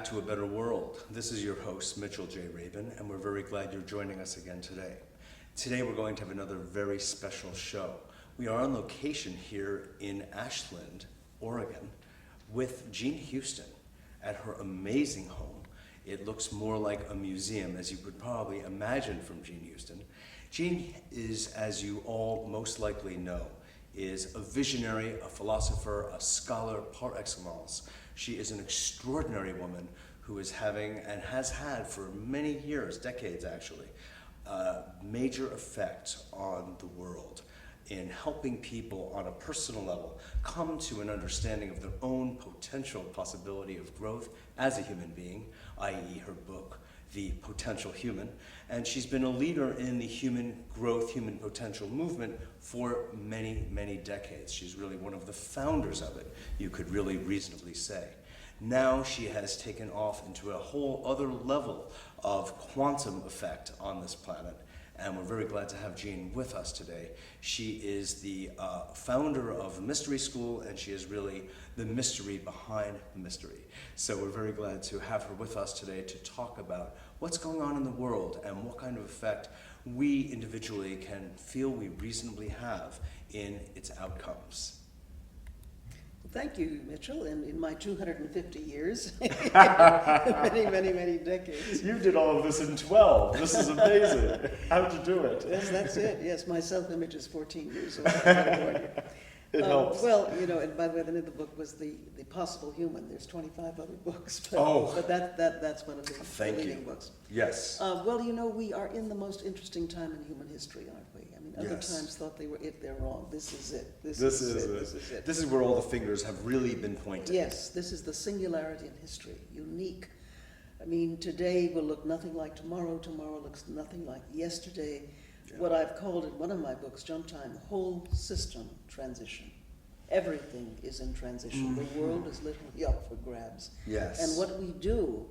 back to A Better World. This is your host, Mitchell J. Rabin, and we're very glad you're joining us again today. Today we're going to have another very special show. We are on location here in Ashland, Oregon, with Jean Houston at her amazing home. It looks more like a museum, as you could probably imagine from Jean Houston. Jean is, as you all most likely know, is a visionary, a philosopher, a scholar par excellence. She is an extraordinary woman who is having, and has had for many years, decades actually, a major effect on the world in helping people on a personal level come to an understanding of their own potential possibility of growth as a human being, i.e. her book, The Potential Human. And she's been a leader in the human growth, human potential movement for many, many decades. She's really one of the founders of it, you could really reasonably say. Now she has taken off into a whole other level of quantum effect on this planet. And we're very glad to have Jean with us today. She is the founder of Mystery School, and she is really the mystery behind mystery. So we're very glad to have her with us today to talk about what's going on in the world and what kind of effect we individually can feel we reasonably have in its outcomes. Thank you, Mitchell. In my 250 years, many decades. You did all of this in 12. This is amazing. How'd you do it? Yes, that's it. Yes, my self-image is 14 years old. It helps. Well, you know, and by the way, the name of the book was The Possible Human. There's 25 other books, but, but that's one of the leading books. Yes. Well, you know, we are in the most interesting time in human history, aren't we? I mean, other Yes. times thought they were it, they're wrong. This is it. This is it. This is where all the fingers have really been pointed. Yes, this is the singularity in history, unique. I mean, today will look nothing like tomorrow. Tomorrow looks nothing like yesterday. Yeah. What I've called in one of my books, Jump Time, whole system transition. Everything is in transition. The world is literally up for grabs. Yes. And what we do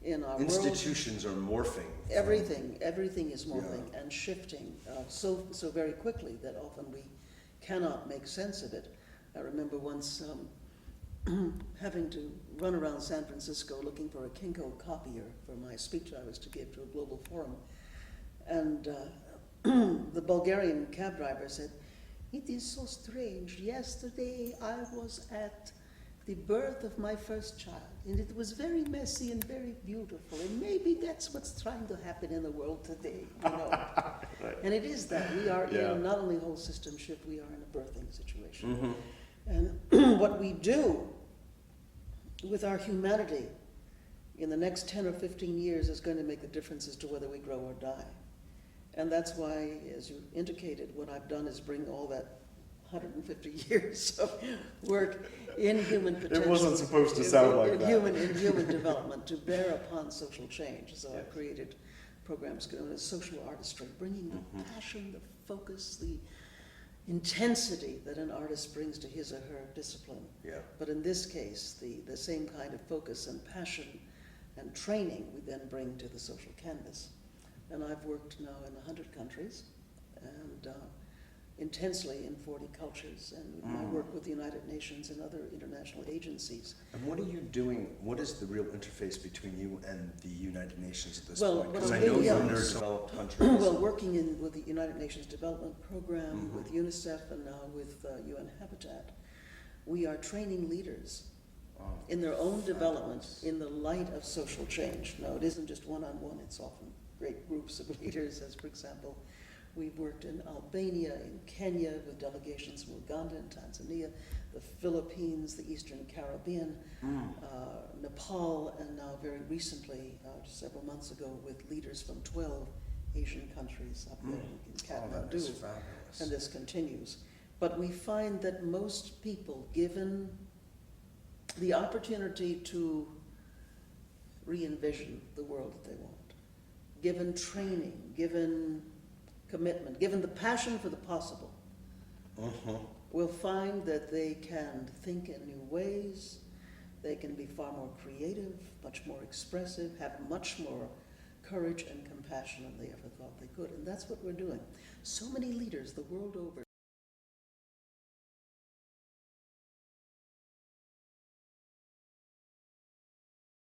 in our institutions world, are morphing. Everything is morphing and shifting so very quickly that often we cannot make sense of it. I remember once having to run around San Francisco looking for a Kinko copier for my speech I was to give to a global forum. And the Bulgarian cab driver said, "It is so strange. Yesterday I was at the birth of my first child, and it was very messy and very beautiful, and maybe that's what's trying to happen in the world today, you know." Right. And it is that. We are in not only whole system shift, we are in a birthing situation. And what we do with our humanity in the next 10 or 15 years is going to make the difference as to whether we grow or die. And that's why, as you indicated, what I've done is bring all that 150 years of work in human potential. It wasn't supposed to sound like that. In human development to bear upon social change. So I created programs known as social artistry, bringing the passion, the focus, the intensity that an artist brings to his or her discipline. Yeah. But in this case, the same kind of focus and passion and training we then bring to the social canvas. And I've worked now in 100 countries and intensely in 40 cultures, and I work with the United Nations and other international agencies. And what are you doing? What is the real interface between you and the United Nations at this Well, point? Because I know you're in underdeveloped countries. Well, working with the United Nations Development Program, with UNICEF, and now with UN Habitat, we are training leaders in their own development in the light of social change. No, it isn't just one-on-one, it's often great groups of leaders, as for example, we've worked in Albania, in Kenya, with delegations from Uganda and Tanzania, the Philippines, the Eastern Caribbean, Nepal, and now very recently, several months ago, with leaders from 12 Asian countries up there in Kathmandu. And this continues. But we find that most people, given the opportunity to re-envision the world that they want, given training, given commitment, given the passion for the possible, will find that they can think in new ways, they can be far more creative, much more expressive, have much more courage and compassion than they ever thought they could. And that's what we're doing. So many leaders the world over